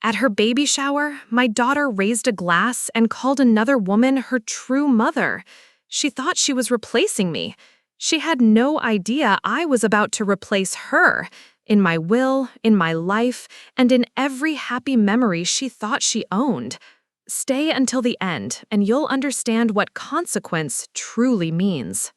At her baby shower, my daughter raised a glass and called another woman her true mother. She thought she was replacing me. She had no idea I was about to replace her, in my will, in my life, and in every happy memory she thought she owned. Stay until the end, and you'll understand what consequence truly means.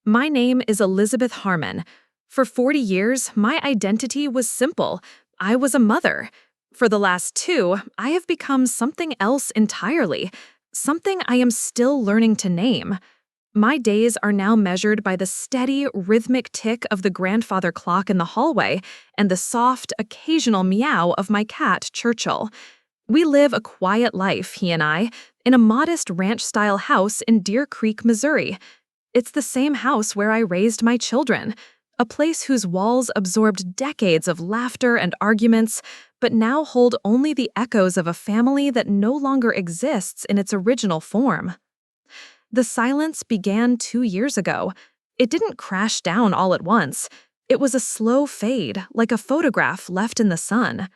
My name is Elizabeth Harmon. For 40 years, my identity was simple. I was a mother. For the last 2, I have become something else entirely, something I am still learning to name. My days are now measured by the steady, rhythmic tick of the grandfather clock in the hallway and the soft, occasional meow of my cat, Churchill. We live a quiet life, he and I, in a modest ranch-style house in Deer Creek, Missouri. It's the same house where I raised my children, a place whose walls absorbed decades of laughter and arguments, but now hold only the echoes of a family that no longer exists in its original form. The silence began 2 years ago. It didn't crash down all at once. It was a slow fade, like a photograph left in the sun.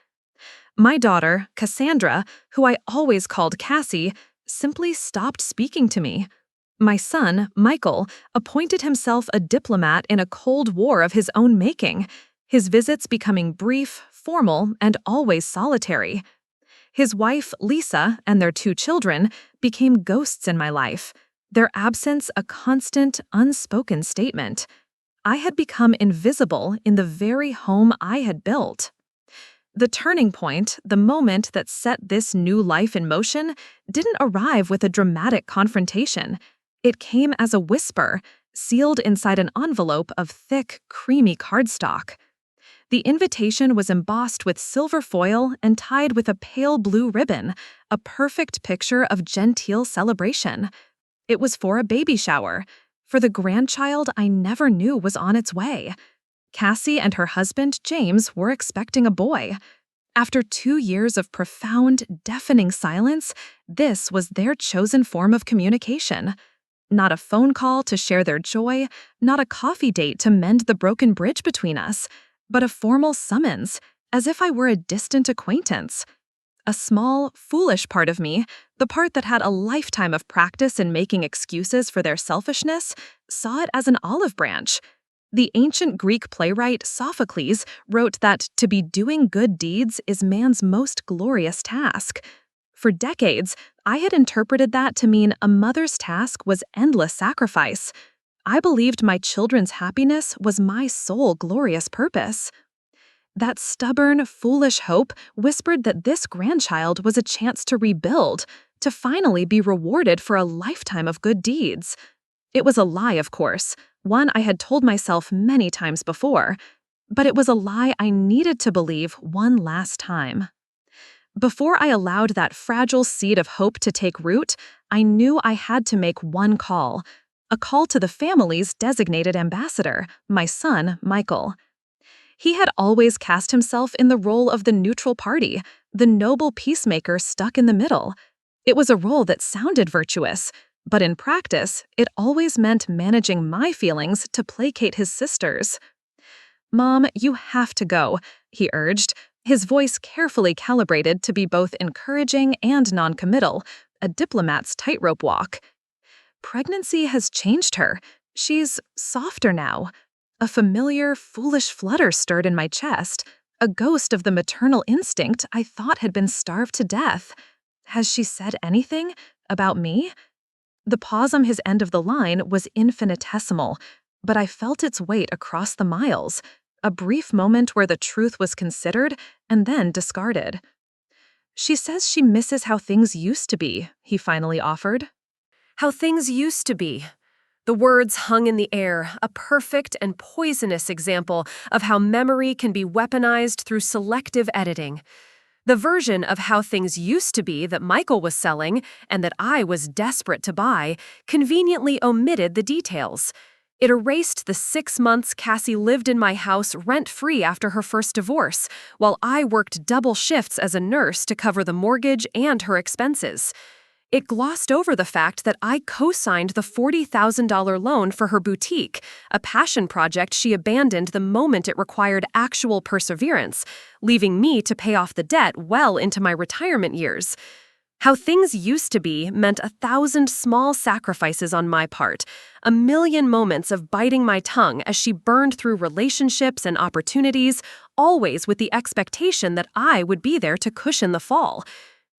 My daughter, Cassandra, who I always called Cassie, simply stopped speaking to me. My son, Michael, appointed himself a diplomat in a Cold War of his own making, his visits becoming brief, formal, and always solitary. His wife, Lisa, and their 2 children became ghosts in my life, their absence a constant, unspoken statement. I had become invisible in the very home I had built. The turning point, the moment that set this new life in motion, didn't arrive with a dramatic confrontation. It came as a whisper, sealed inside an envelope of thick, creamy cardstock. The invitation was embossed with silver foil and tied with a pale blue ribbon, a perfect picture of genteel celebration. It was for a baby shower, for the grandchild I never knew was on its way. Cassie and her husband, James, were expecting a boy. After 2 years of profound, deafening silence, this was their chosen form of communication. Not a phone call to share their joy, not a coffee date to mend the broken bridge between us, but a formal summons, as if I were a distant acquaintance. A small, foolish part of me, the part that had a lifetime of practice in making excuses for their selfishness, saw it as an olive branch. The ancient Greek playwright Sophocles wrote that to be doing good deeds is man's most glorious task. For decades, I had interpreted that to mean a mother's task was endless sacrifice. I believed my children's happiness was my sole glorious purpose. That stubborn, foolish hope whispered that this grandchild was a chance to rebuild, to finally be rewarded for a lifetime of good deeds. It was a lie, of course, one I had told myself many times before, but it was a lie I needed to believe one last time. Before I allowed that fragile seed of hope to take root, I knew I had to make one call, a call to the family's designated ambassador, my son, Michael. He had always cast himself in the role of the neutral party, the noble peacemaker stuck in the middle. It was a role that sounded virtuous, but in practice, it always meant managing my feelings to placate his sisters. "Mom, you have to go," he urged, his voice carefully calibrated to be both encouraging and non-committal, a diplomat's tightrope walk. Pregnancy has changed her. She's softer now. A familiar, foolish flutter stirred in my chest, a ghost of the maternal instinct I thought had been starved to death. Has she said anything about me? The pause on his end of the line was infinitesimal, but I felt its weight across the miles, a brief moment where the truth was considered and then discarded. "She says she misses how things used to be," he finally offered. How things used to be. The words hung in the air, a perfect and poisonous example of how memory can be weaponized through selective editing. The version of how things used to be that Michael was selling and that I was desperate to buy conveniently omitted the details. It erased the 6 months Cassie lived in my house rent-free after her first divorce, while I worked double shifts as a nurse to cover the mortgage and her expenses. It glossed over the fact that I co-signed the $40,000 loan for her boutique, a passion project she abandoned the moment it required actual perseverance, leaving me to pay off the debt well into my retirement years. How things used to be meant 1,000 small sacrifices on my part, a million moments of biting my tongue as she burned through relationships and opportunities, always with the expectation that I would be there to cushion the fall.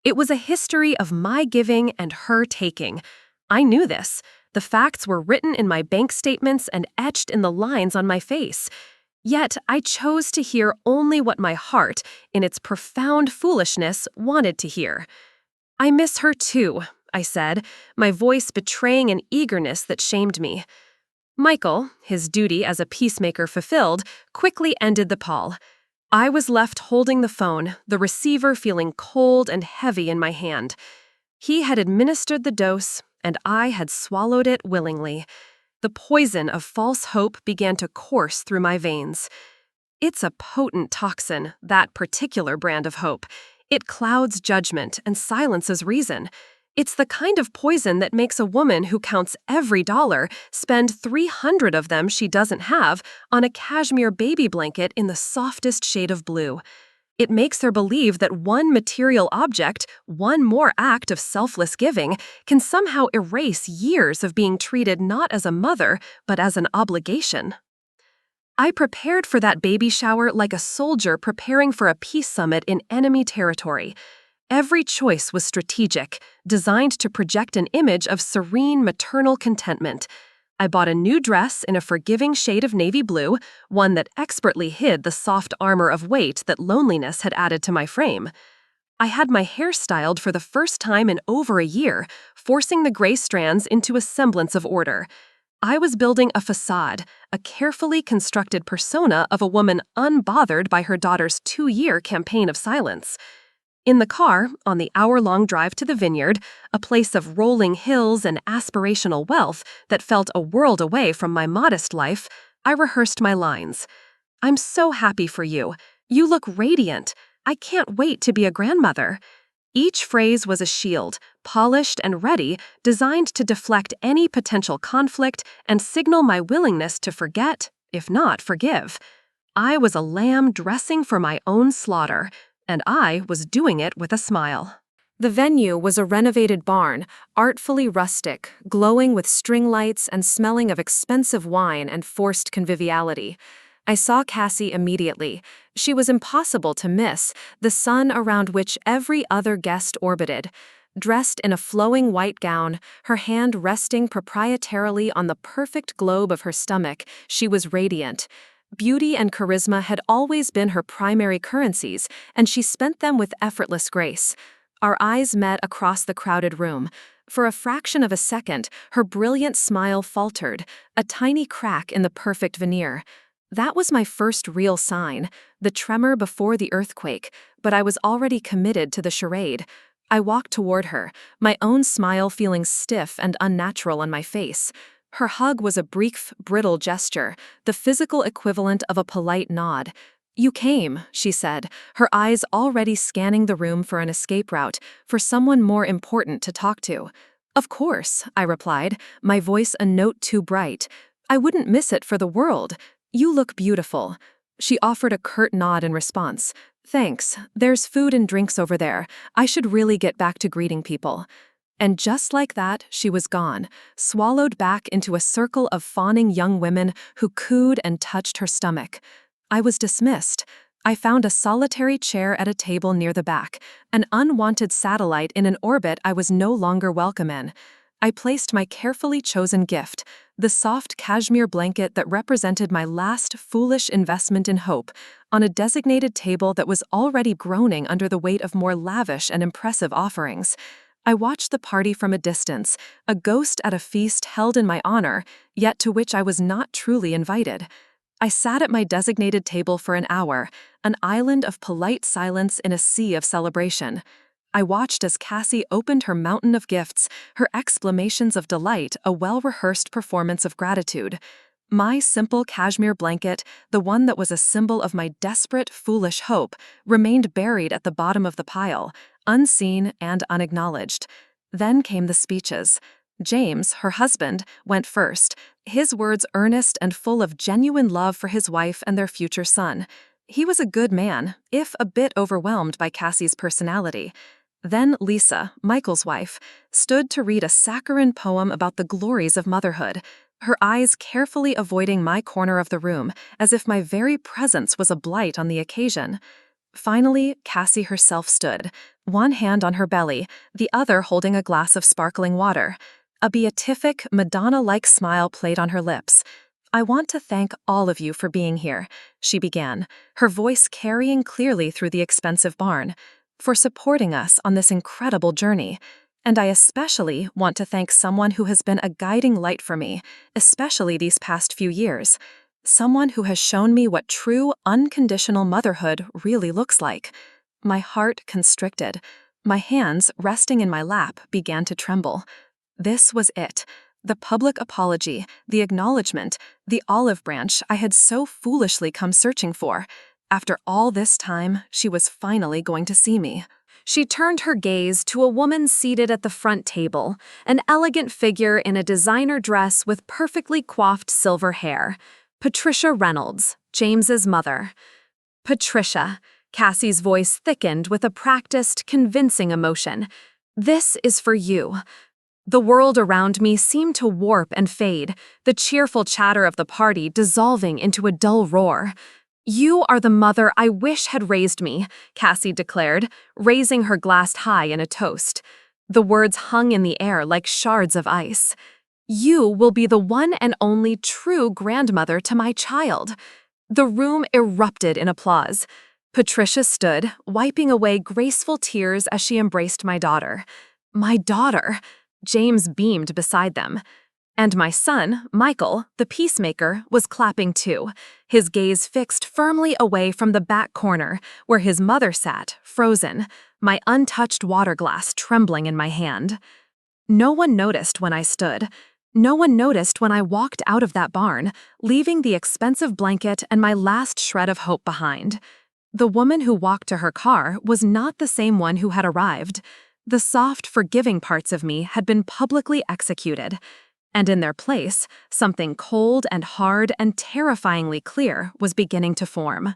It was a history of my giving and her taking. I knew this. The facts were written in my bank statements and etched in the lines on my face. Yet I chose to hear only what my heart, in its profound foolishness, wanted to hear. "I miss her too," I said, my voice betraying an eagerness that shamed me. Michael, his duty as a peacemaker fulfilled, quickly ended the call. I was left holding the phone, the receiver feeling cold and heavy in my hand. He had administered the dose, and I had swallowed it willingly. The poison of false hope began to course through my veins. It's a potent toxin, that particular brand of hope. It clouds judgment and silences reason. It's the kind of poison that makes a woman who counts every dollar spend 300 of them she doesn't have on a cashmere baby blanket in the softest shade of blue. It makes her believe that one material object, one more act of selfless giving, can somehow erase years of being treated not as a mother, but as an obligation. I prepared for that baby shower like a soldier preparing for a peace summit in enemy territory. Every choice was strategic, designed to project an image of serene maternal contentment. I bought a new dress in a forgiving shade of navy blue, one that expertly hid the soft armor of weight that loneliness had added to my frame. I had my hair styled for the first time in over a year, forcing the gray strands into a semblance of order. I was building a facade, a carefully constructed persona of a woman unbothered by her daughter's 2-year campaign of silence. In the car, on the hour-long drive to the vineyard, a place of rolling hills and aspirational wealth that felt a world away from my modest life, I rehearsed my lines. "I'm so happy for you. You look radiant. I can't wait to be a grandmother." Each phrase was a shield, polished and ready, designed to deflect any potential conflict and signal my willingness to forget, if not forgive. I was a lamb dressing for my own slaughter, and I was doing it with a smile. The venue was a renovated barn, artfully rustic, glowing with string lights and smelling of expensive wine and forced conviviality. I saw Cassie immediately. She was impossible to miss, the sun around which every other guest orbited. Dressed in a flowing white gown, her hand resting proprietarily on the perfect globe of her stomach, she was radiant. Beauty and charisma had always been her primary currencies, and she spent them with effortless grace. Our eyes met across the crowded room. For a fraction of a second, her brilliant smile faltered, a tiny crack in the perfect veneer. That was my first real sign, the tremor before the earthquake, but I was already committed to the charade. I walked toward her, my own smile feeling stiff and unnatural on my face. Her hug was a brief, brittle gesture, the physical equivalent of a polite nod. "You came," she said, her eyes already scanning the room for an escape route, for someone more important to talk to. "Of course," I replied, my voice a note too bright. "I wouldn't miss it for the world. You look beautiful." She offered a curt nod in response. "Thanks. There's food and drinks over there. I should really get back to greeting people." And just like that, she was gone, swallowed back into a circle of fawning young women who cooed and touched her stomach. I was dismissed. I found a solitary chair at a table near the back, an unwanted satellite in an orbit I was no longer welcome in. I placed my carefully chosen gift, the soft cashmere blanket that represented my last foolish investment in hope, on a designated table that was already groaning under the weight of more lavish and impressive offerings. I watched the party from a distance, a ghost at a feast held in my honor, yet to which I was not truly invited. I sat at my designated table for an hour, an island of polite silence in a sea of celebration. I watched as Cassie opened her mountain of gifts, her exclamations of delight a well-rehearsed performance of gratitude. My simple cashmere blanket, the one that was a symbol of my desperate, foolish hope, remained buried at the bottom of the pile, unseen and unacknowledged. Then came the speeches. James, her husband, went first, his words earnest and full of genuine love for his wife and their future son. He was a good man, if a bit overwhelmed by Cassie's personality. Then Lisa, Michael's wife, stood to read a saccharine poem about the glories of motherhood, her eyes carefully avoiding my corner of the room, as if my very presence was a blight on the occasion. Finally, Cassie herself stood, one hand on her belly, the other holding a glass of sparkling water. A beatific, Madonna-like smile played on her lips. "I want to thank all of you for being here," she began, her voice carrying clearly through the expensive barn, "for supporting us on this incredible journey. And I especially want to thank someone who has been a guiding light for me, especially these past few years. Someone who has shown me what true, unconditional motherhood really looks like." My heart constricted. My hands, resting in my lap, began to tremble. This was it. The public apology, the acknowledgement, the olive branch I had so foolishly come searching for. After all this time, she was finally going to see me. She turned her gaze to a woman seated at the front table, an elegant figure in a designer dress with perfectly coiffed silver hair. Patricia Reynolds, James's mother. "Patricia," Cassie's voice thickened with a practiced, convincing emotion. "This is for you." The world around me seemed to warp and fade, the cheerful chatter of the party dissolving into a dull roar. "You are the mother I wish had raised me," Cassie declared, raising her glass high in a toast. The words hung in the air like shards of ice. "You will be the one and only true grandmother to my child." The room erupted in applause. Patricia stood, wiping away graceful tears as she embraced my daughter. My daughter! James beamed beside them. And my son, Michael, the peacemaker, was clapping too, his gaze fixed firmly away from the back corner, where his mother sat, frozen, my untouched water glass trembling in my hand. No one noticed when I stood. No one noticed when I walked out of that barn, leaving the expensive blanket and my last shred of hope behind. The woman who walked to her car was not the same one who had arrived. The soft, forgiving parts of me had been publicly executed, and in their place, something cold and hard and terrifyingly clear was beginning to form.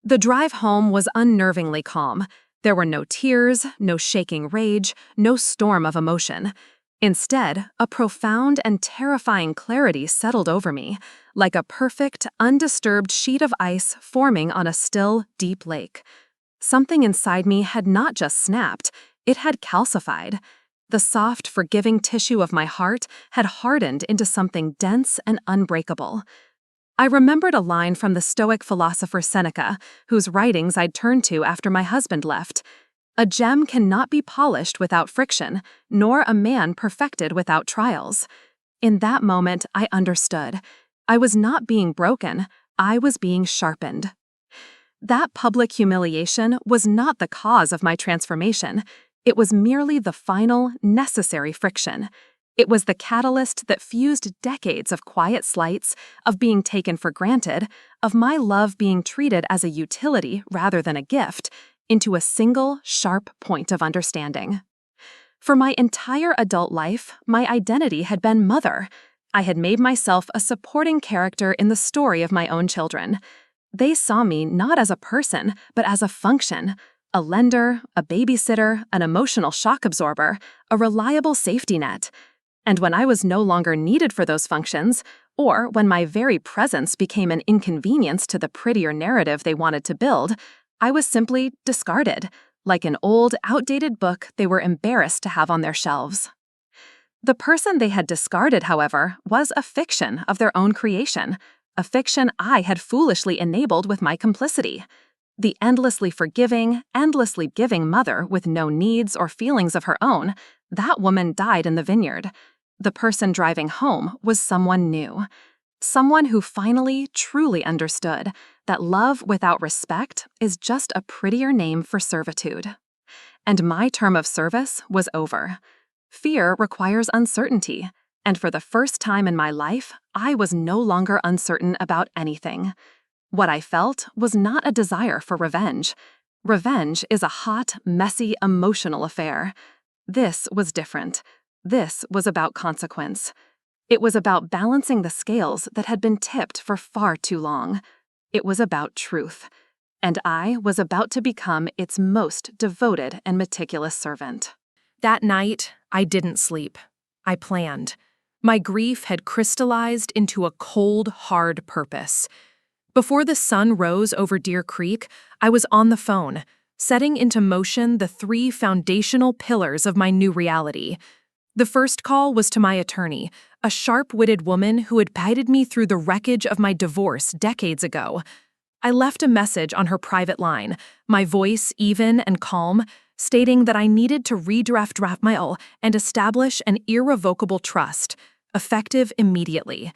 The drive home was unnervingly calm. There were no tears, no shaking rage, no storm of emotion. Instead, a profound and terrifying clarity settled over me, like a perfect, undisturbed sheet of ice forming on a still, deep lake. Something inside me had not just snapped, it had calcified. The soft, forgiving tissue of my heart had hardened into something dense and unbreakable. I remembered a line from the Stoic philosopher Seneca, whose writings I'd turned to after my husband left. "A gem cannot be polished without friction, nor a man perfected without trials." In that moment, I understood. I was not being broken, I was being sharpened. That public humiliation was not the cause of my transformation. It was merely the final, necessary friction. It was the catalyst that fused decades of quiet slights, of being taken for granted, of my love being treated as a utility rather than a gift, into a single, sharp point of understanding. For my entire adult life, my identity had been mother. I had made myself a supporting character in the story of my own children. They saw me not as a person, but as a function. A lender, a babysitter, an emotional shock absorber, a reliable safety net. And when I was no longer needed for those functions, or when my very presence became an inconvenience to the prettier narrative they wanted to build, I was simply discarded, like an old, outdated book they were embarrassed to have on their shelves. The person they had discarded, however, was a fiction of their own creation, a fiction I had foolishly enabled with my complicity. The endlessly forgiving, endlessly giving mother with no needs or feelings of her own, that woman died in the vineyard. The person driving home was someone new. Someone who finally, truly understood that love without respect is just a prettier name for servitude. And my term of service was over. Fear requires uncertainty, and for the first time in my life, I was no longer uncertain about anything. What I felt was not a desire for revenge. Revenge is a hot, messy, emotional affair. This was different. This was about consequence. It was about balancing the scales that had been tipped for far too long. It was about truth. And I was about to become its most devoted and meticulous servant. That night, I didn't sleep. I planned. My grief had crystallized into a cold, hard purpose. Before the sun rose over Deer Creek, I was on the phone, setting into motion the 3 foundational pillars of my new reality. The first call was to my attorney, a sharp-witted woman who had guided me through the wreckage of my divorce decades ago. I left a message on her private line, my voice even and calm, stating that I needed to redraft my will and establish an irrevocable trust, effective immediately.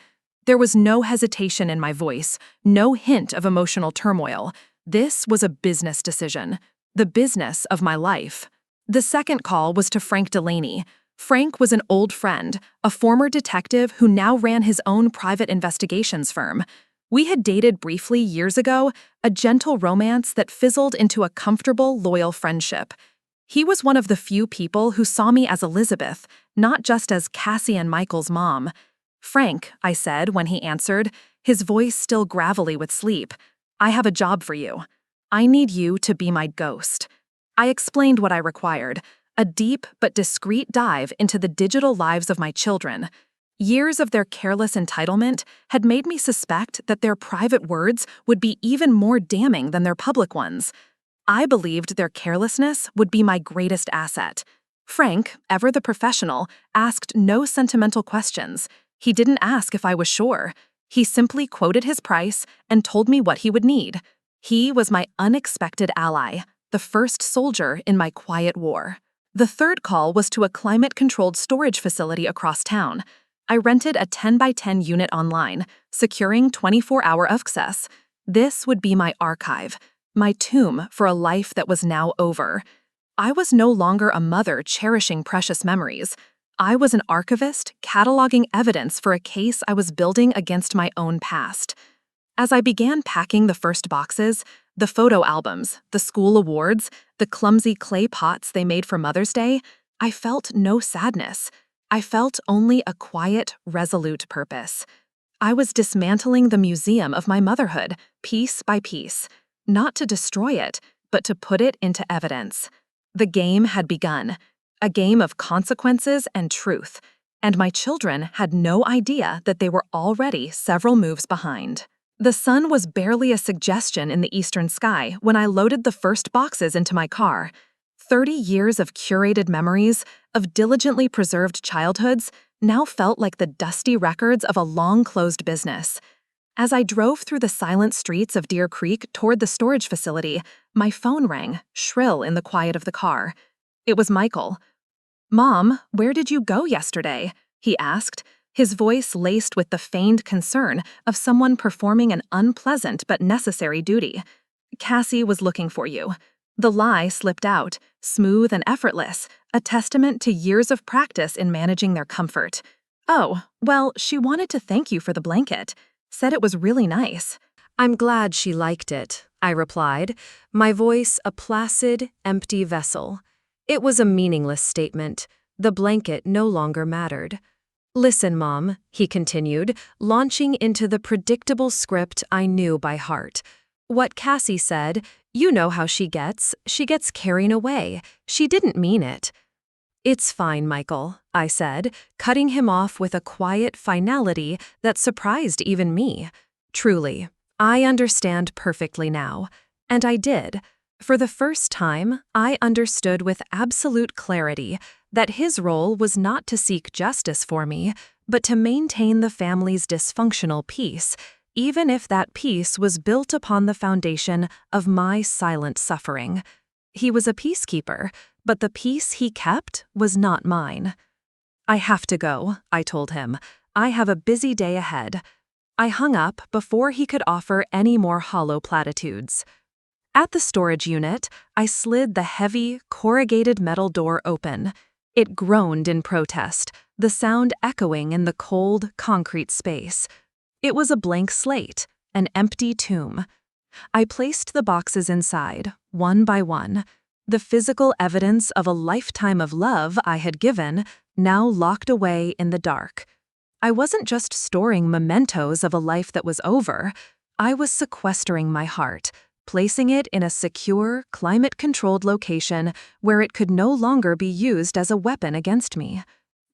There was no hesitation in my voice, no hint of emotional turmoil. This was a business decision, the business of my life. The second call was to Frank Delaney. Frank was an old friend, a former detective who now ran his own private investigations firm. We had dated briefly years ago, a gentle romance that fizzled into a comfortable, loyal friendship. He was one of the few people who saw me as Elizabeth, not just as Cassie and Michael's mom. "Frank," I said when he answered, his voice still gravelly with sleep, "I have a job for you. I need you to be my ghost." I explained what I required, a deep but discreet dive into the digital lives of my children. Years of their careless entitlement had made me suspect that their private words would be even more damning than their public ones. I believed their carelessness would be my greatest asset. Frank, ever the professional, asked no sentimental questions. He didn't ask if I was sure. He simply quoted his price and told me what he would need. He was my unexpected ally, the first soldier in my quiet war. The third call was to a climate-controlled storage facility across town. I rented a 10x10 unit online, securing 24-hour access. This would be my archive, my tomb for a life that was now over. I was no longer a mother cherishing precious memories. I was an archivist cataloging evidence for a case I was building against my own past. As I began packing the first boxes, the photo albums, the school awards, the clumsy clay pots they made for Mother's Day, I felt no sadness. I felt only a quiet, resolute purpose. I was dismantling the museum of my motherhood, piece by piece, not to destroy it, but to put it into evidence. The game had begun, a game of consequences and truth, and my children had no idea that they were already several moves behind. The sun was barely a suggestion in the eastern sky when I loaded the first boxes into my car. 30 years of curated memories, of diligently preserved childhoods, now felt like the dusty records of a long-closed business. As I drove through the silent streets of Deer Creek toward the storage facility, my phone rang, shrill in the quiet of the car. It was Michael. "Mom, where did you go yesterday?" he asked, his voice laced with the feigned concern of someone performing an unpleasant but necessary duty. "Cassie was looking for you." The lie slipped out, smooth and effortless, a testament to years of practice in managing their comfort. "Oh, well, she wanted to thank you for the blanket. Said it was really nice." "I'm glad she liked it," I replied, my voice a placid, empty vessel. It was a meaningless statement. The blanket no longer mattered. "Listen, Mom," he continued, launching into the predictable script I knew by heart. "What Cassie said, you know how she gets carried away. She didn't mean it." "It's fine, Michael," I said, cutting him off with a quiet finality that surprised even me. Truly, I understand perfectly now. And I did. For the first time, I understood with absolute clarity that his role was not to seek justice for me, but to maintain the family's dysfunctional peace, even if that peace was built upon the foundation of my silent suffering. He was a peacekeeper, but the peace he kept was not mine. "I have to go," I told him. "I have a busy day ahead." I hung up before he could offer any more hollow platitudes. At the storage unit, I slid the heavy, corrugated metal door open. It groaned in protest, the sound echoing in the cold, concrete space. It was a blank slate, an empty tomb. I placed the boxes inside, one by one. The physical evidence of a lifetime of love I had given, now locked away in the dark. I wasn't just storing mementos of a life that was over. I was sequestering my heart, placing it in a secure, climate-controlled location where it could no longer be used as a weapon against me.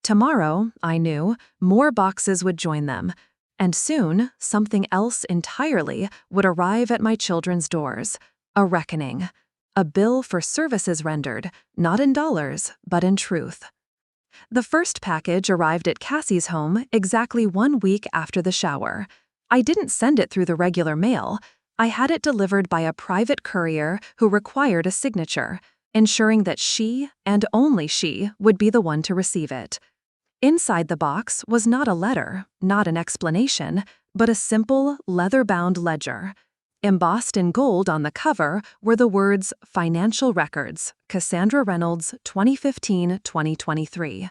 Tomorrow, I knew, more boxes would join them, and soon, something else entirely would arrive at my children's doors. A reckoning. A bill for services rendered, not in dollars, but in truth. The first package arrived at Cassie's home exactly 1 week after the shower. I didn't send it through the regular mail. I had it delivered by a private courier who required a signature, ensuring that she, and only she, would be the one to receive it. Inside the box was not a letter, not an explanation, but a simple, leather-bound ledger. Embossed in gold on the cover were the words Financial Records, Patricia Reynolds, 2015-2023.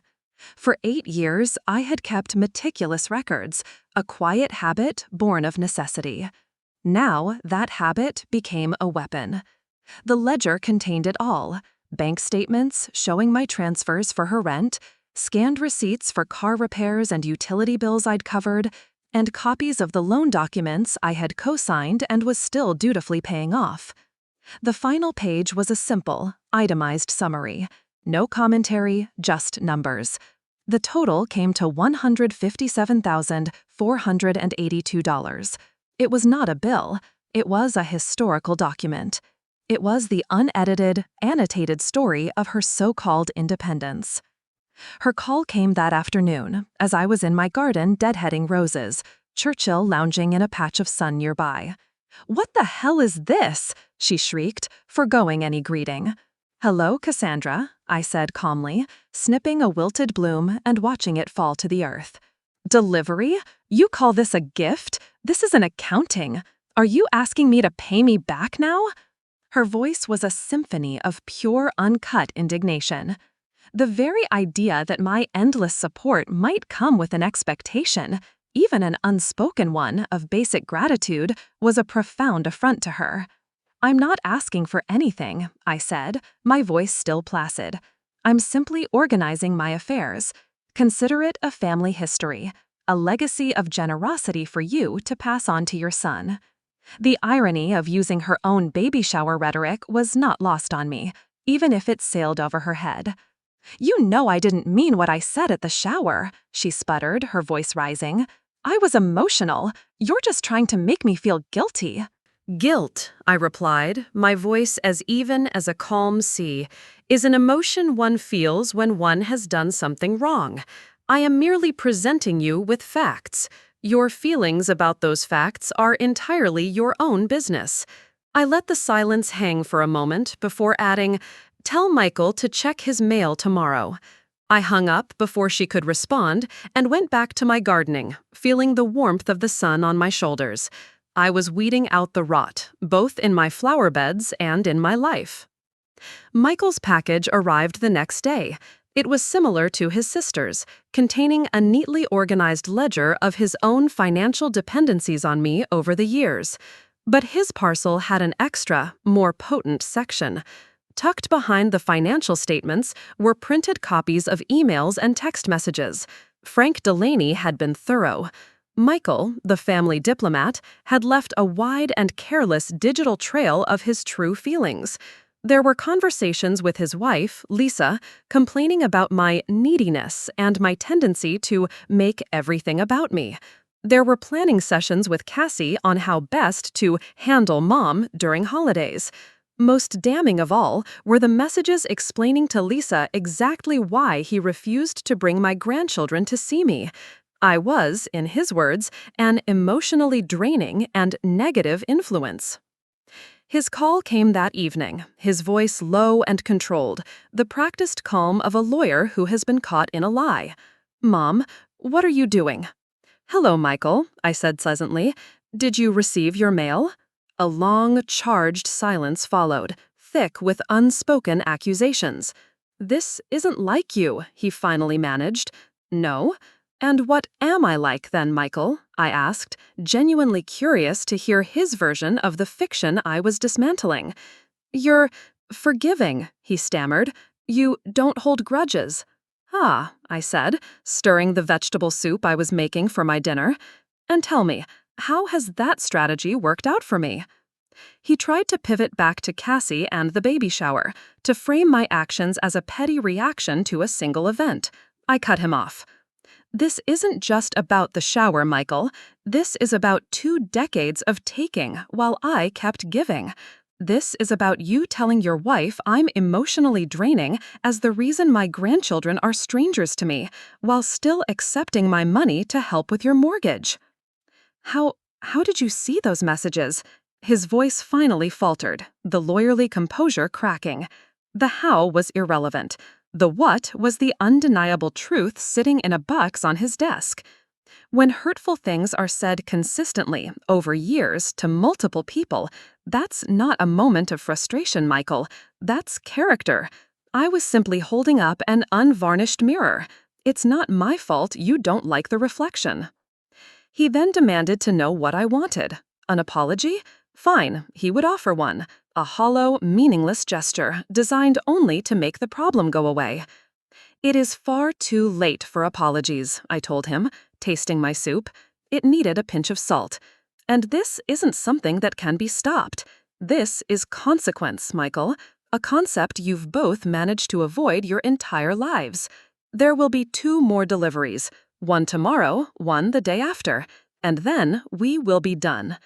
For 8 years, I had kept meticulous records, a quiet habit born of necessity. Now, that habit became a weapon. The ledger contained it all: bank statements showing my transfers for her rent, scanned receipts for car repairs and utility bills I'd covered, and copies of the loan documents I had co-signed and was still dutifully paying off. The final page was a simple, itemized summary. No commentary, just numbers. The total came to $157,482. It was not a bill. It was a historical document. It was the unedited, annotated story of her so-called independence. Her call came that afternoon, as I was in my garden deadheading roses, Churchill lounging in a patch of sun nearby. "What the hell is this?" she shrieked, forgoing any greeting. "Hello, Cassandra," I said calmly, snipping a wilted bloom and watching it fall to the earth. "Delivery? You call this a gift? This is an accounting. Are you asking me to pay me back now?" Her voice was a symphony of pure, uncut indignation. The very idea that my endless support might come with an expectation, even an unspoken one, of basic gratitude was a profound affront to her. "I'm not asking for anything," I said, my voice still placid. "I'm simply organizing my affairs. Consider it a family history, a legacy of generosity for you to pass on to your son." The irony of using her own baby shower rhetoric was not lost on me, even if it sailed over her head. "You know I didn't mean what I said at the shower," she sputtered, her voice rising. "I was emotional. You're just trying to make me feel guilty." "Guilt," I replied, my voice as even as a calm sea, "is an emotion one feels when one has done something wrong. I am merely presenting you with facts. Your feelings about those facts are entirely your own business." I let the silence hang for a moment before adding, "Tell Michael to check his mail tomorrow." I hung up before she could respond and went back to my gardening, feeling the warmth of the sun on my shoulders. I was weeding out the rot, both in my flower beds and in my life. Michael's package arrived the next day. It was similar to his sister's, containing a neatly organized ledger of his own financial dependencies on me over the years. But his parcel had an extra, more potent section. Tucked behind the financial statements were printed copies of emails and text messages. Frank Delaney had been thorough. Michael, the family diplomat, had left a wide and careless digital trail of his true feelings. There were conversations with his wife, Lisa, complaining about my neediness and my tendency to make everything about me. There were planning sessions with Cassie on how best to handle Mom during holidays. Most damning of all were the messages explaining to Lisa exactly why he refused to bring my grandchildren to see me. I was, in his words, an emotionally draining and negative influence. His call came that evening, his voice low and controlled, the practiced calm of a lawyer who has been caught in a lie. "Mom, what are you doing?" "Hello, Michael," I said pleasantly. "Did you receive your mail?" A long, charged silence followed, thick with unspoken accusations. "This isn't like you," he finally managed. "No? And what am I like then, Michael?" I asked, genuinely curious to hear his version of the fiction I was dismantling. You're Forgiving, he stammered. You don't hold grudges. Ah, I said, stirring the vegetable soup I was making for my dinner. And tell me, how has that strategy worked out for me? He tried to pivot back to Cassie and the baby shower, to frame my actions as a petty reaction to a single event. I cut him off. This isn't just about the shower, Michael. This is about 2 decades of taking while I kept giving. This is about you telling your wife I'm emotionally draining as the reason my grandchildren are strangers to me, while still accepting my money to help with your mortgage. How did you see those messages? His voice finally faltered, the lawyerly composure cracking. The how was irrelevant. The what was the undeniable truth sitting in a box on his desk. When hurtful things are said consistently, over years, to multiple people, that's not a moment of frustration, Michael. That's character. I was simply holding up an unvarnished mirror. It's not my fault you don't like the reflection. He then demanded to know what I wanted. An apology? Fine, he would offer one. A hollow, meaningless gesture designed only to make the problem go away. It is far too late for apologies, I told him, tasting my soup. It needed a pinch of salt. And this isn't something that can be stopped. This is consequence, Michael, a concept you've both managed to avoid your entire lives. There will be 2 more deliveries, one tomorrow, one the day after, and then we will be done.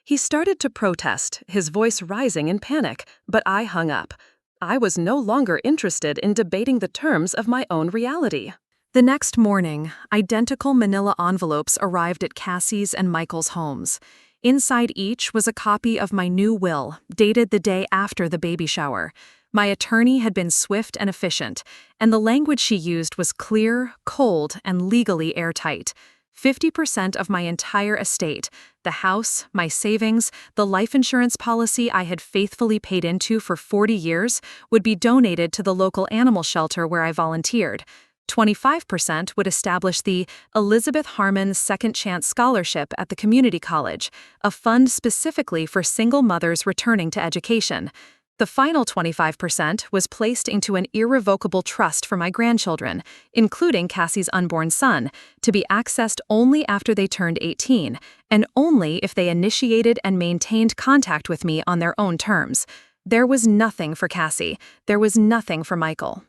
He started to protest, his voice rising in panic, but I hung up. I was no longer interested in debating the terms of my own reality. The next morning, identical manila envelopes arrived at Cassie's and Michael's homes. Inside each was a copy of my new will, dated the day after the baby shower. My attorney had been swift and efficient, and the language she used was clear, cold, and legally airtight. 50% of my entire estate, the house, my savings, the life insurance policy I had faithfully paid into for 40 years, would be donated to the local animal shelter where I volunteered. 25% would establish the Elizabeth Harmon Second Chance Scholarship at the community college, a fund specifically for single mothers returning to education. The final 25% was placed into an irrevocable trust for my grandchildren, including Cassie's unborn son, to be accessed only after they turned 18, and only if they initiated and maintained contact with me on their own terms. There was nothing for Cassie. There was nothing for Michael.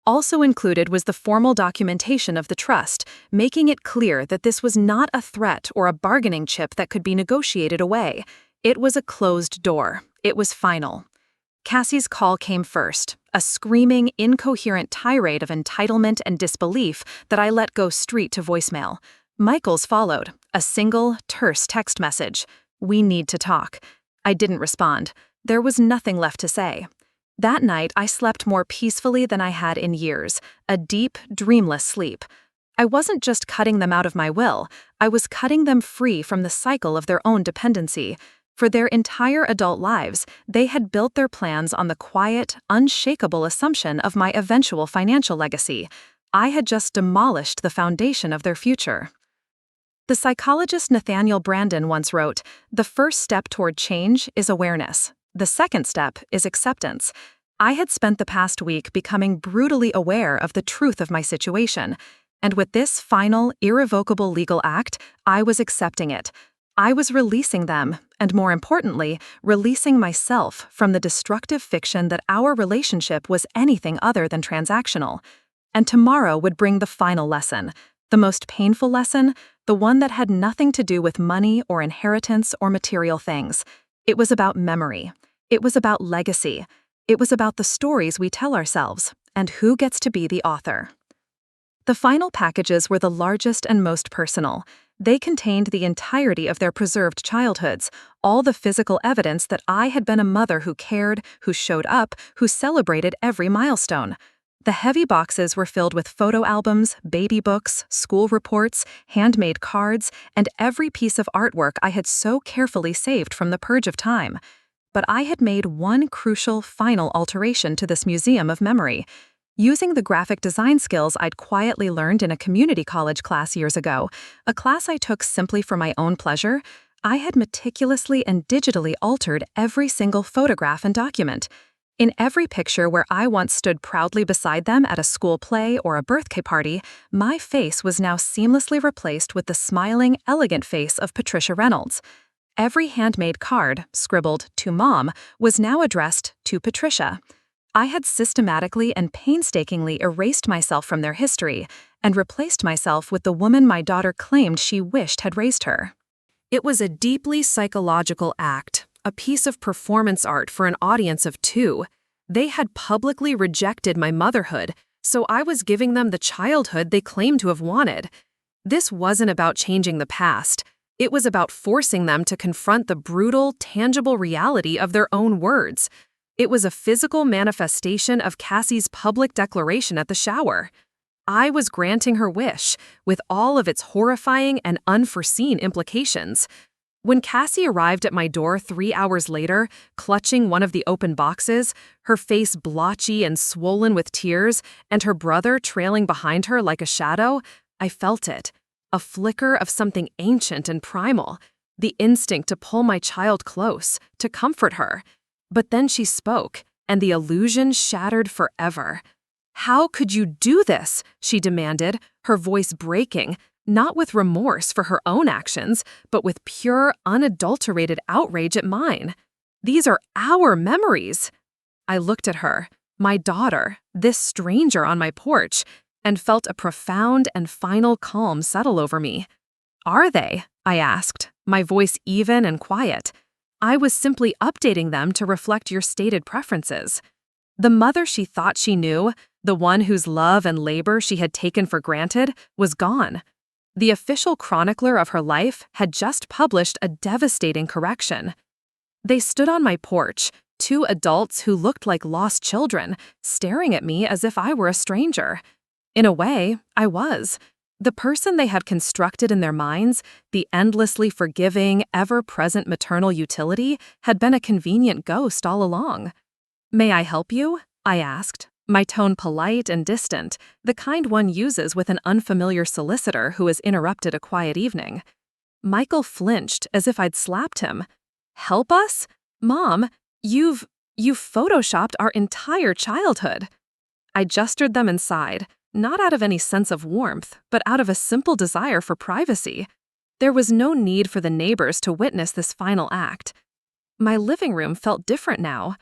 Also included was the formal documentation of the trust, making it clear that this was not a threat or a bargaining chip that could be negotiated away. It was a closed door. It was final. Cassie's call came first, a screaming, incoherent tirade of entitlement and disbelief that I let go straight to voicemail. Michael's followed, a single, terse text message. "We need to talk." I didn't respond. There was nothing left to say. That night, I slept more peacefully than I had in years, a deep, dreamless sleep. I wasn't just cutting them out of my will, I was cutting them free from the cycle of their own dependency. For their entire adult lives, they had built their plans on the quiet, unshakable assumption of my eventual financial legacy. I had just demolished the foundation of their future. The psychologist Nathaniel Branden once wrote, "The first step toward change is awareness. The second step is acceptance." I had spent the past week becoming brutally aware of the truth of my situation, and with this final, irrevocable legal act, I was accepting it. I was releasing them, and more importantly, releasing myself from the destructive fiction that our relationship was anything other than transactional. And tomorrow would bring the final lesson, the most painful lesson, the one that had nothing to do with money or inheritance or material things. It was about memory. It was about legacy. It was about the stories we tell ourselves, and who gets to be the author. The final packages were the largest and most personal. They contained the entirety of their preserved childhoods, all the physical evidence that I had been a mother who cared, who showed up, who celebrated every milestone. The heavy boxes were filled with photo albums, baby books, school reports, handmade cards, and every piece of artwork I had so carefully saved from the purge of time. But I had made one crucial, final alteration to this museum of memory. Using the graphic design skills I'd quietly learned in a community college class years ago, a class I took simply for my own pleasure, I had meticulously and digitally altered every single photograph and document. In every picture where I once stood proudly beside them at a school play or a birthday party, my face was now seamlessly replaced with the smiling, elegant face of Patricia Reynolds. Every handmade card, scribbled "to Mom," was now addressed to Patricia. I had systematically and painstakingly erased myself from their history and replaced myself with the woman my daughter claimed she wished had raised her. It was a deeply psychological act, a piece of performance art for an audience of two. They had publicly rejected my motherhood, so I was giving them the childhood they claimed to have wanted. This wasn't about changing the past. It was about forcing them to confront the brutal, tangible reality of their own words. It was a physical manifestation of Cassie's public declaration at the shower. I was granting her wish, with all of its horrifying and unforeseen implications. When Cassie arrived at my door 3 hours later, clutching one of the open boxes, her face blotchy and swollen with tears, and her brother trailing behind her like a shadow, I felt it. A flicker of something ancient and primal, the instinct to pull my child close, to comfort her. But then she spoke, and the illusion shattered forever. "How could you do this?" she demanded, her voice breaking, not with remorse for her own actions, but with pure, unadulterated outrage at mine. "These are our memories." I looked at her, my daughter, this stranger on my porch, and felt a profound and final calm settle over me. "Are they?" I asked, my voice even and quiet. "I was simply updating them to reflect your stated preferences." The mother she thought she knew, the one whose love and labor she had taken for granted, was gone. The official chronicler of her life had just published a devastating correction. They stood on my porch, two adults who looked like lost children, staring at me as if I were a stranger. In a way, I was. The person they had constructed in their minds, the endlessly forgiving, ever-present maternal utility, had been a convenient ghost all along. "May I help you?" I asked, my tone polite and distant, the kind one uses with an unfamiliar solicitor who has interrupted a quiet evening. Michael flinched as if I'd slapped him. "Help us? Mom, you've photoshopped our entire childhood." I gestured them inside, not out of any sense of warmth, but out of a simple desire for privacy. There was no need for the neighbors to witness this final act. My living room felt different now.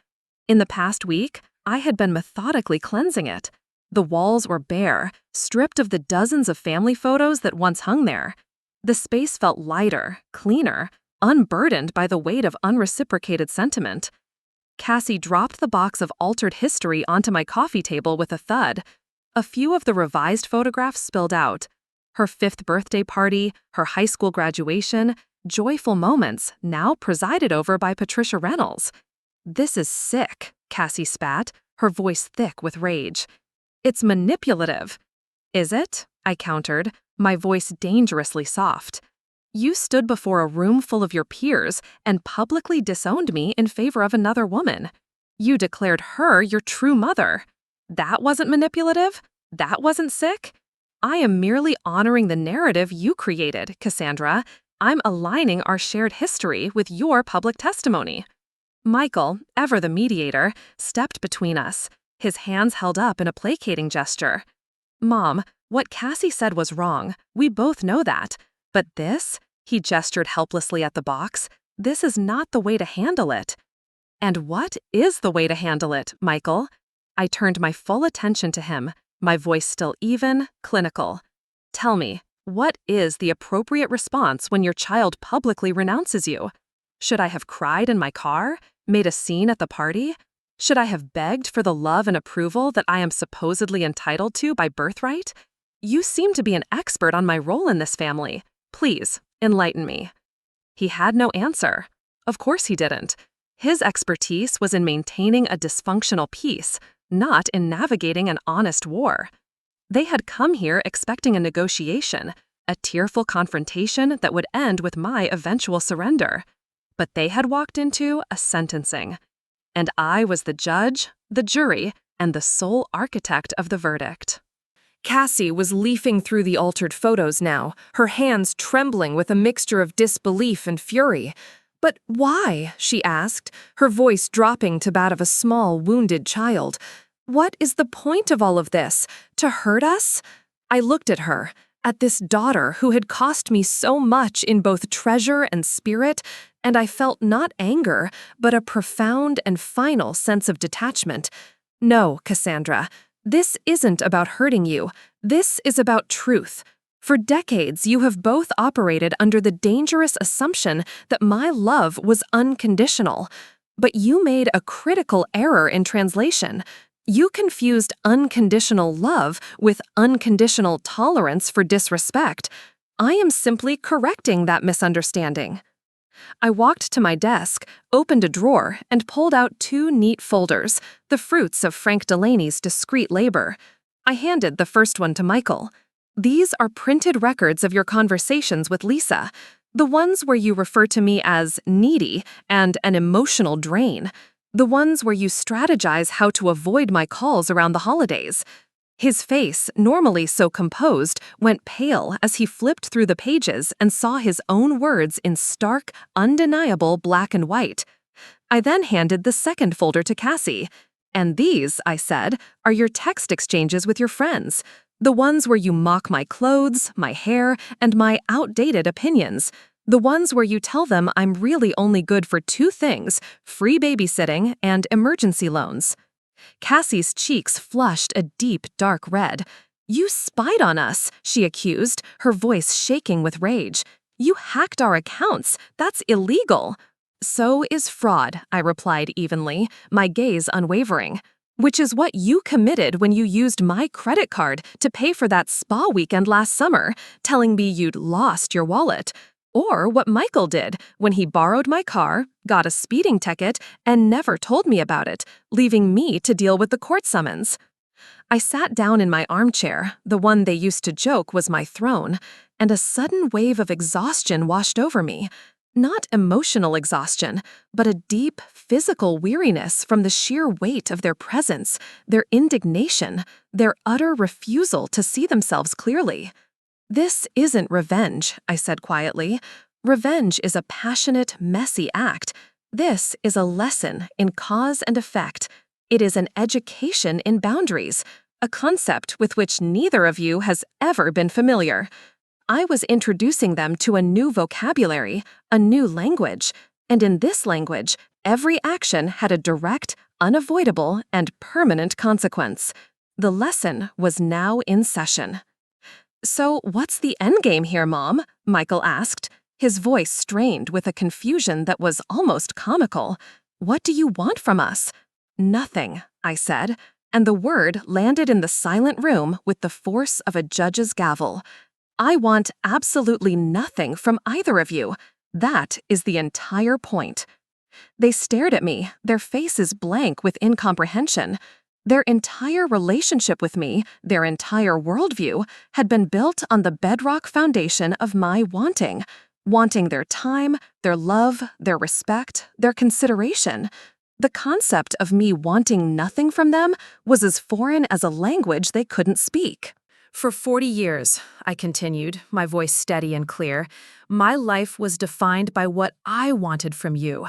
In the past week, I had been methodically cleansing it. The walls were bare, stripped of the dozens of family photos that once hung there. The space felt lighter, cleaner, unburdened by the weight of unreciprocated sentiment. Cassie dropped the box of altered history onto my coffee table with a thud. A few of the revised photographs spilled out. Her 5th birthday party, her high school graduation, joyful moments now presided over by Patricia Reynolds. "This is sick," Cassie spat, her voice thick with rage. "It's manipulative." "Is it?" I countered, my voice dangerously soft. "You stood before a room full of your peers and publicly disowned me in favor of another woman. You declared her your true mother. That wasn't manipulative? That wasn't sick? I am merely honoring the narrative you created, Cassandra. I'm aligning our shared history with your public testimony." Michael, ever the mediator, stepped between us, his hands held up in a placating gesture. "Mom, what Cassie said was wrong. We both know that. But this," he gestured helplessly at the box, "this is not the way to handle it." "And what is the way to handle it, Michael?" I turned my full attention to him, my voice still even, clinical. "Tell me, what is the appropriate response when your child publicly renounces you? Should I have cried in my car? Made a scene at the party? Should I have begged for the love and approval that I am supposedly entitled to by birthright? You seem to be an expert on my role in this family. Please, enlighten me." He had no answer. Of course he didn't. His expertise was in maintaining a dysfunctional peace, not in navigating an honest war. They had come here expecting a negotiation, a tearful confrontation that would end with my eventual surrender. But they had walked into a sentencing. And I was the judge, the jury, and the sole architect of the verdict. Cassie was leafing through the altered photos now, her hands trembling with a mixture of disbelief and fury. "But why?" she asked, her voice dropping to that of a small, wounded child. "What is the point of all of this? To hurt us?" I looked at her, at this daughter who had cost me so much in both treasure and spirit, and I felt not anger, but a profound and final sense of detachment. "No, Cassandra, this isn't about hurting you. This is about truth. For decades, you have both operated under the dangerous assumption that my love was unconditional. But you made a critical error in translation. You confused unconditional love with unconditional tolerance for disrespect. I am simply correcting that misunderstanding." I walked to my desk, opened a drawer, and pulled out 2 neat folders, the fruits of Frank Delaney's discreet labor. I handed the first one to Michael. "These are printed records of your conversations with Lisa, the ones where you refer to me as needy and an emotional drain, the ones where you strategize how to avoid my calls around the holidays." His face, normally so composed, went pale as he flipped through the pages and saw his own words in stark, undeniable black and white. I then handed the second folder to Cassie. "And these," I said, "are your text exchanges with your friends. The ones where you mock my clothes, my hair, and my outdated opinions. The ones where you tell them I'm really only good for 2 things, free babysitting and emergency loans." Cassie's cheeks flushed a deep, dark red. "You spied on us," she accused, her voice shaking with rage. "You hacked our accounts. That's illegal." "So is fraud," I replied evenly, my gaze unwavering. "Which is what you committed when you used my credit card to pay for that spa weekend last summer, telling me you'd lost your wallet. Or what Michael did when he borrowed my car, got a speeding ticket, and never told me about it, leaving me to deal with the court summons." I sat down in my armchair, the one they used to joke was my throne, and a sudden wave of exhaustion washed over me. Not emotional exhaustion, but a deep, physical weariness from the sheer weight of their presence, their indignation, their utter refusal to see themselves clearly. "This isn't revenge," I said quietly. "Revenge is a passionate, messy act. This is a lesson in cause and effect. It is an education in boundaries, a concept with which neither of you has ever been familiar. I was introducing them to a new vocabulary, a new language, and in this language, every action had a direct, unavoidable, and permanent consequence. The lesson was now in session." "So what's the endgame here, Mom?" Michael asked, his voice strained with a confusion that was almost comical. "What do you want from us?" "Nothing," I said, and the word landed in the silent room with the force of a judge's gavel. "I want absolutely nothing from either of you. That is the entire point." They stared at me, their faces blank with incomprehension. Their entire relationship with me, their entire worldview, had been built on the bedrock foundation of my wanting their time, their love, their respect, their consideration. The concept of me wanting nothing from them was as foreign as a language they couldn't speak. "For 40 years, I continued, my voice steady and clear, my life was defined by what I wanted from you.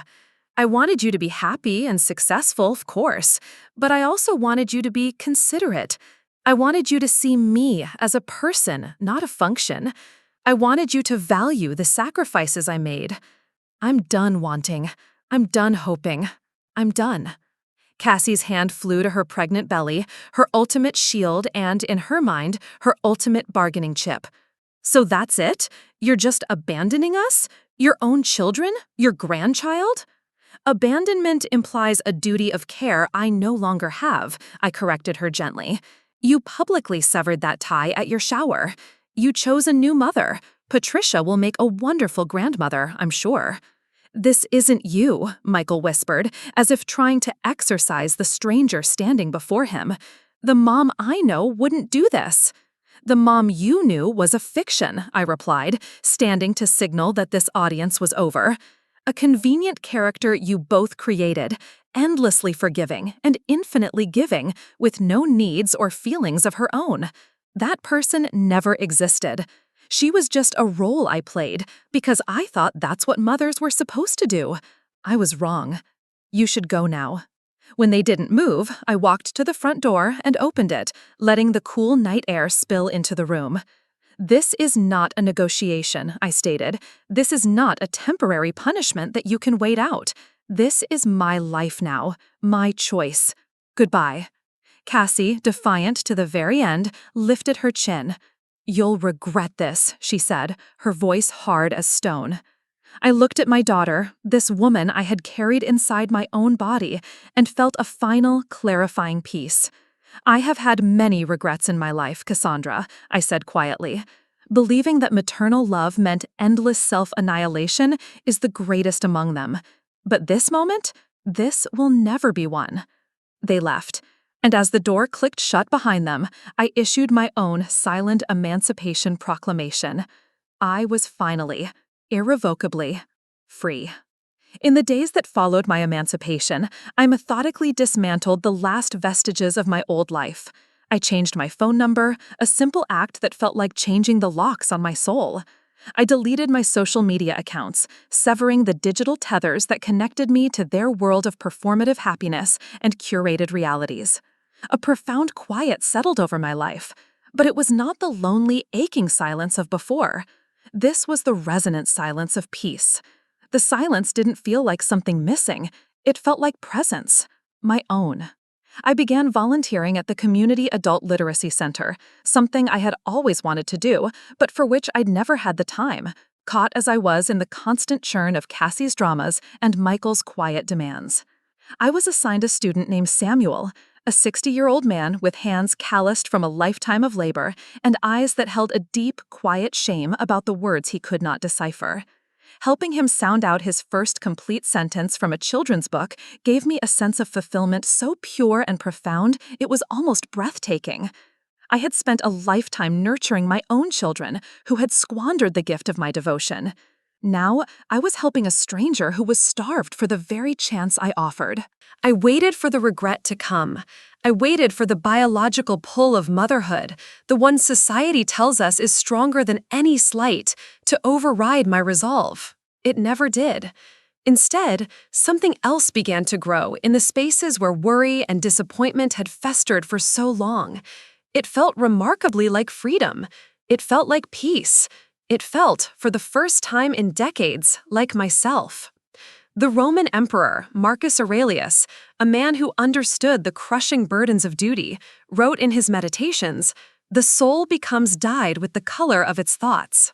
I wanted you to be happy and successful, of course, but I also wanted you to be considerate. I wanted you to see me as a person, not a function. I wanted you to value the sacrifices I made. I'm done wanting. I'm done hoping. I'm done." Cassie's hand flew to her pregnant belly, her ultimate shield and, in her mind, her ultimate bargaining chip. "So that's it? You're just abandoning us? Your own children? Your grandchild?" "Abandonment implies a duty of care I no longer have," I corrected her gently. "You publicly severed that tie at your shower. You chose a new mother. Patricia will make a wonderful grandmother, I'm sure." "This isn't you," Michael whispered, as if trying to exorcise the stranger standing before him. "The mom I know wouldn't do this." "The mom you knew was a fiction," I replied, standing to signal that this audience was over. "A convenient character you both created, endlessly forgiving and infinitely giving, with no needs or feelings of her own. That person never existed. She was just a role I played because I thought that's what mothers were supposed to do. I was wrong. You should go now. When they didn't move, I walked to the front door and opened it, letting the cool night air spill into the room. This is not a negotiation, I stated. This is not a temporary punishment that you can wait out. This is my life now, my choice. Goodbye. Cassie, defiant to the very end, lifted her chin. You'll regret this, she said, her voice hard as stone. I looked at my daughter, this woman I had carried inside my own body, and felt a final, clarifying peace. I have had many regrets in my life, Cassandra, I said quietly. Believing that maternal love meant endless self-annihilation is the greatest among them. But this moment, this will never be one. They left, and as the door clicked shut behind them, I issued my own silent emancipation proclamation. I was finally, irrevocably, free. In the days that followed my emancipation, I methodically dismantled the last vestiges of my old life. I changed my phone number, a simple act that felt like changing the locks on my soul. I deleted my social media accounts, severing the digital tethers that connected me to their world of performative happiness and curated realities. A profound quiet settled over my life, but it was not the lonely, aching silence of before. This was the resonant silence of peace. The silence didn't feel like something missing. It felt like presence, my own. I began volunteering at the Community Adult Literacy Center, something I had always wanted to do, but for which I'd never had the time, caught as I was in the constant churn of Cassie's dramas and Michael's quiet demands. I was assigned a student named Samuel, a 60-year-old man with hands calloused from a lifetime of labor and eyes that held a deep, quiet shame about the words he could not decipher. Helping him sound out his first complete sentence from a children's book gave me a sense of fulfillment so pure and profound it was almost breathtaking. I had spent a lifetime nurturing my own children who had squandered the gift of my devotion. Now, I was helping a stranger who was starved for the very chance I offered. I waited for the regret to come. I waited for the biological pull of motherhood, the one society tells us is stronger than any slight, to override my resolve. It never did. Instead, something else began to grow in the spaces where worry and disappointment had festered for so long. It felt remarkably like freedom. It felt like peace. It felt, for the first time in decades, like myself. The Roman emperor, Marcus Aurelius, a man who understood the crushing burdens of duty, wrote in his Meditations, "The soul becomes dyed with the color of its thoughts."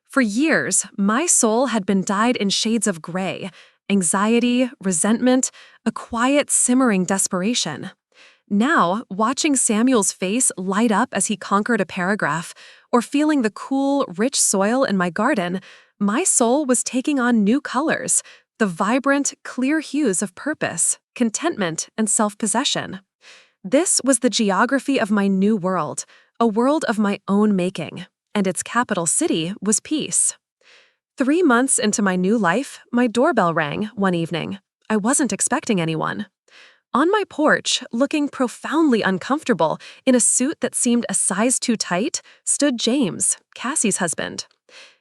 For years, my soul had been dyed in shades of gray, anxiety, resentment, a quiet, simmering desperation. Now, watching Samuel's face light up as he conquered a paragraph, or feeling the cool, rich soil in my garden, my soul was taking on new colors, the vibrant, clear hues of purpose, contentment, and self-possession. This was the geography of my new world, a world of my own making, and its capital city was peace. 3 months into my new life, my doorbell rang one evening. I wasn't expecting anyone. On my porch, looking profoundly uncomfortable in a suit that seemed a size too tight, stood James, Cassie's husband.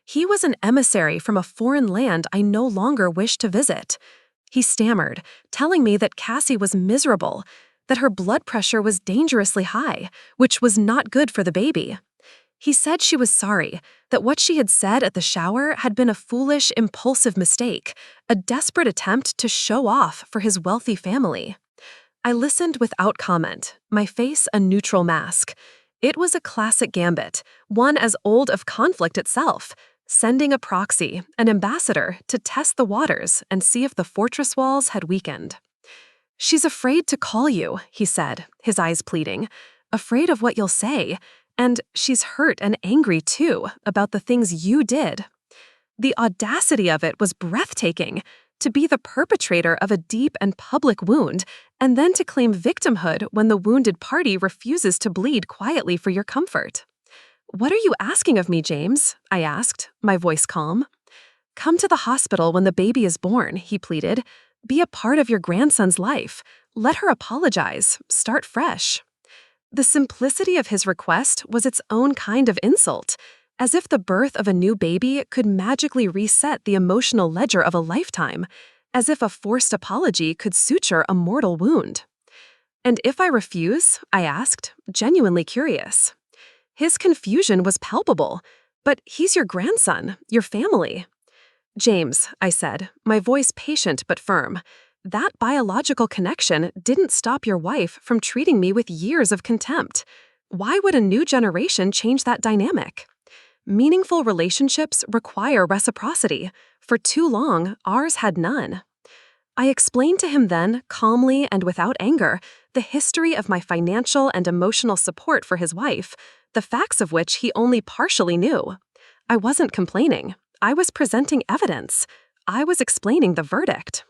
He was an emissary from a foreign land I no longer wished to visit. He stammered, telling me that Cassie was miserable, that her blood pressure was dangerously high, which was not good for the baby. He said she was sorry, that what she had said at the shower had been a foolish, impulsive mistake, a desperate attempt to show off for his wealthy family. I listened without comment, my face a neutral mask. It was a classic gambit, one as old of conflict itself, sending a proxy, an ambassador, to test the waters and see if the fortress walls had weakened. "She's afraid to call you," he said, his eyes pleading, "afraid of what you'll say, and she's hurt and angry too about the things you did." The audacity of it was breathtaking. To be the perpetrator of a deep and public wound, and then to claim victimhood when the wounded party refuses to bleed quietly for your comfort. "What are you asking of me, James?" I asked, my voice calm. "Come to the hospital when the baby is born," he pleaded. "Be a part of your grandson's life. Let her apologize. Start fresh." The simplicity of his request was its own kind of insult. As if the birth of a new baby could magically reset the emotional ledger of a lifetime, as if a forced apology could suture a mortal wound. "And if I refuse?" I asked, genuinely curious. His confusion was palpable. "But he's your grandson, your family." "James," I said, my voice patient but firm, "that biological connection didn't stop your wife from treating me with years of contempt. Why would a new generation change that dynamic? Meaningful relationships require reciprocity. For too long, ours had none." I explained to him then, calmly and without anger, the history of my financial and emotional support for his wife, the facts of which he only partially knew. I wasn't complaining. I was presenting evidence. I was explaining the verdict.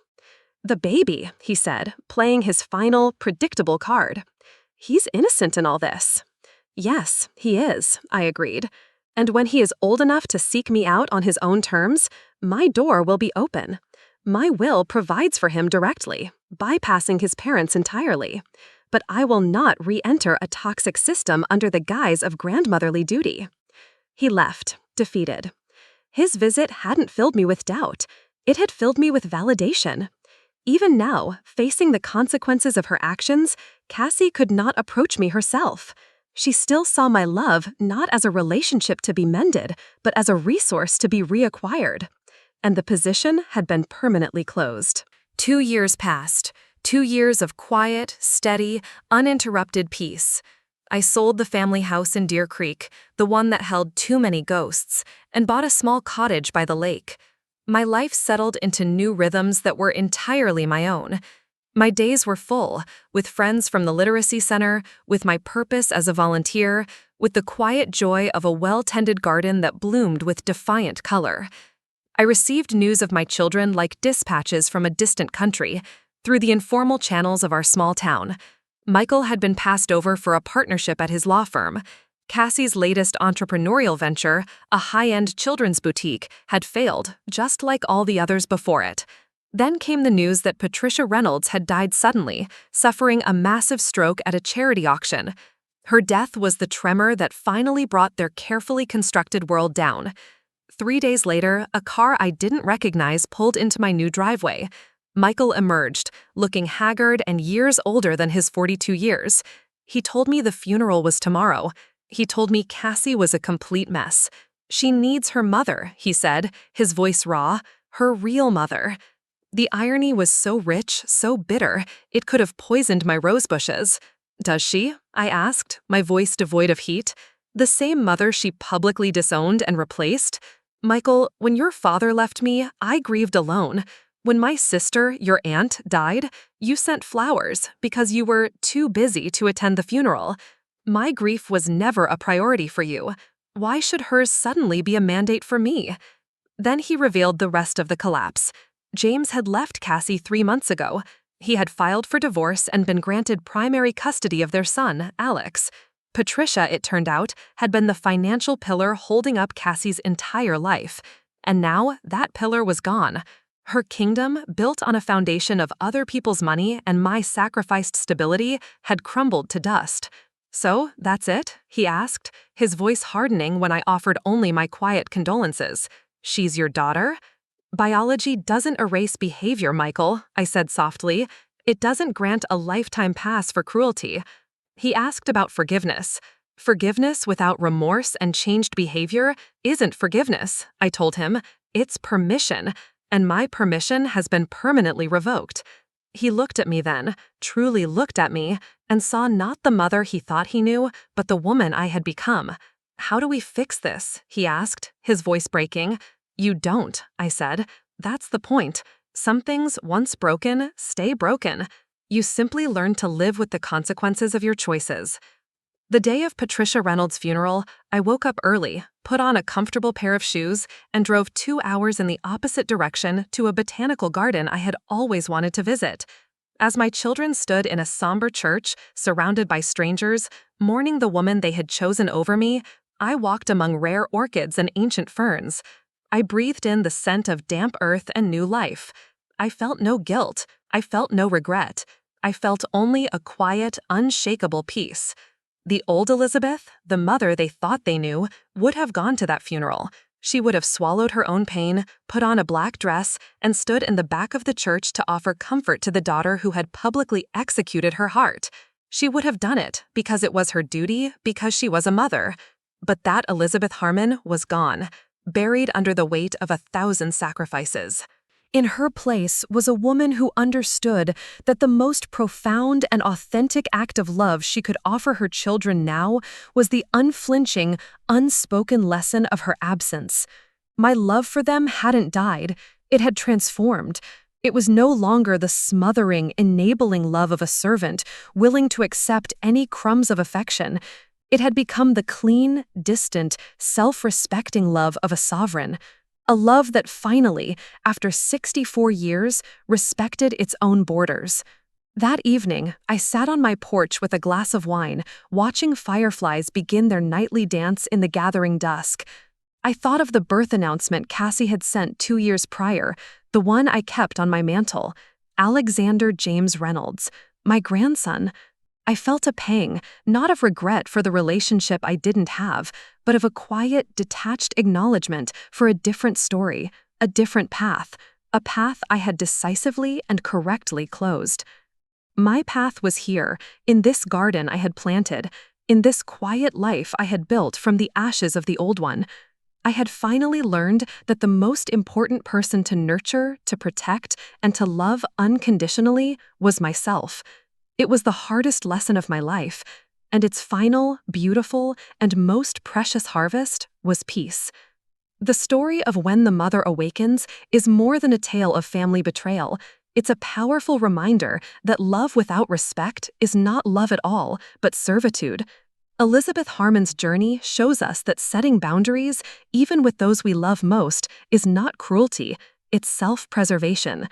"The baby," he said, playing his final, predictable card. "He's innocent in all this." "Yes, he is," I agreed. "And when he is old enough to seek me out on his own terms, my door will be open. My will provides for him directly, bypassing his parents entirely. But I will not re-enter a toxic system under the guise of grandmotherly duty." He left, defeated. His visit hadn't filled me with doubt. It had filled me with validation. Even now, facing the consequences of her actions, Cassie could not approach me herself. She still saw my love not as a relationship to be mended, but as a resource to be reacquired. And the position had been permanently closed. 2 years passed. 2 years of quiet, steady, uninterrupted peace. I sold the family house in Deer Creek, the one that held too many ghosts, and bought a small cottage by the lake. My life settled into new rhythms that were entirely my own. My days were full, with friends from the literacy center, with my purpose as a volunteer, with the quiet joy of a well-tended garden that bloomed with defiant color. I received news of my children like dispatches from a distant country, through the informal channels of our small town. Michael had been passed over for a partnership at his law firm. Cassie's latest entrepreneurial venture, a high-end children's boutique, had failed, just like all the others before it. Then came the news that Patricia Reynolds had died suddenly, suffering a massive stroke at a charity auction. Her death was the tremor that finally brought their carefully constructed world down. 3 days later, a car I didn't recognize pulled into my new driveway. Michael emerged, looking haggard and years older than his 42 years. He told me the funeral was tomorrow. He told me Cassie was a complete mess. "She needs her mother," he said, his voice raw, "her real mother." The irony was so rich, so bitter, it could have poisoned my rose bushes. "Does she?" I asked, my voice devoid of heat. "The same mother she publicly disowned and replaced? Michael, when your father left me, I grieved alone. When my sister, your aunt, died, you sent flowers because you were too busy to attend the funeral. My grief was never a priority for you. Why should hers suddenly be a mandate for me?" Then he revealed the rest of the collapse. James had left Cassie 3 months ago. He had filed for divorce and been granted primary custody of their son, Alex. Patricia, it turned out, had been the financial pillar holding up Cassie's entire life. And now that pillar was gone. Her kingdom, built on a foundation of other people's money and my sacrificed stability, had crumbled to dust. "So, that's it?" he asked, his voice hardening when I offered only my quiet condolences. "She's your daughter?" "Biology doesn't erase behavior, Michael," I said softly. "It doesn't grant a lifetime pass for cruelty." He asked about forgiveness. "Forgiveness without remorse and changed behavior isn't forgiveness," I told him. "It's permission, and my permission has been permanently revoked." He looked at me then, truly looked at me, and saw not the mother he thought he knew, but the woman I had become. "How do we fix this?" he asked, his voice breaking. "You don't," I said. "That's the point. Some things, once broken, stay broken. You simply learn to live with the consequences of your choices." The day of Patricia Reynolds' funeral, I woke up early, put on a comfortable pair of shoes, and drove 2 hours in the opposite direction to a botanical garden I had always wanted to visit. As my children stood in a somber church, surrounded by strangers, mourning the woman they had chosen over me, I walked among rare orchids and ancient ferns. I breathed in the scent of damp earth and new life. I felt no guilt. I felt no regret. I felt only a quiet, unshakable peace. The old Elizabeth, the mother they thought they knew, would have gone to that funeral. She would have swallowed her own pain, put on a black dress, and stood in the back of the church to offer comfort to the daughter who had publicly executed her heart. She would have done it because it was her duty, because she was a mother. But that Elizabeth Harmon was gone, buried under the weight of 1,000 sacrifices. In her place was a woman who understood that the most profound and authentic act of love she could offer her children now was the unflinching, unspoken lesson of her absence. My love for them hadn't died. It had transformed. It was no longer the smothering, enabling love of a servant, willing to accept any crumbs of affection. It had become the clean, distant, self-respecting love of a sovereign. A love that finally, after 64 years, respected its own borders. That evening, I sat on my porch with a glass of wine, watching fireflies begin their nightly dance in the gathering dusk. I thought of the birth announcement Cassie had sent 2 years prior, the one I kept on my mantle. Alexander James Reynolds, my grandson. I felt a pang, not of regret for the relationship I didn't have, but of a quiet, detached acknowledgement for a different story, a different path, a path I had decisively and correctly closed. My path was here, in this garden I had planted, in this quiet life I had built from the ashes of the old one. I had finally learned that the most important person to nurture, to protect, and to love unconditionally was myself. It was the hardest lesson of my life, and its final, beautiful, and most precious harvest was peace. The story of When the Mother Awakens is more than a tale of family betrayal. It's a powerful reminder that love without respect is not love at all, but servitude. Elizabeth Harmon's journey shows us that setting boundaries, even with those we love most, is not cruelty, it's self-preservation.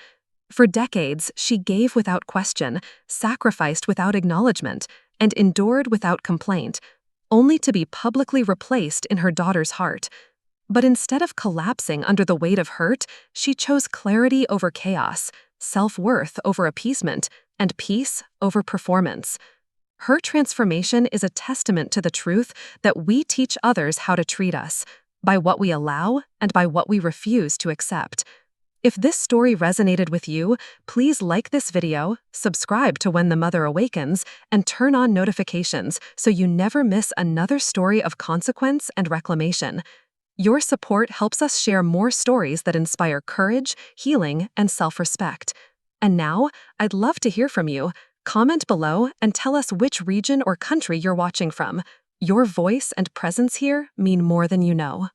For decades, she gave without question, sacrificed without acknowledgement, and endured without complaint, only to be publicly replaced in her daughter's heart. But instead of collapsing under the weight of hurt, she chose clarity over chaos, self-worth over appeasement, and peace over performance. Her transformation is a testament to the truth that we teach others how to treat us, by what we allow and by what we refuse to accept. If this story resonated with you, please like this video, subscribe to When the Mother Awakens, and turn on notifications so you never miss another story of consequence and reclamation. Your support helps us share more stories that inspire courage, healing, and self-respect. And now, I'd love to hear from you. Comment below and tell us which region or country you're watching from. Your voice and presence here mean more than you know.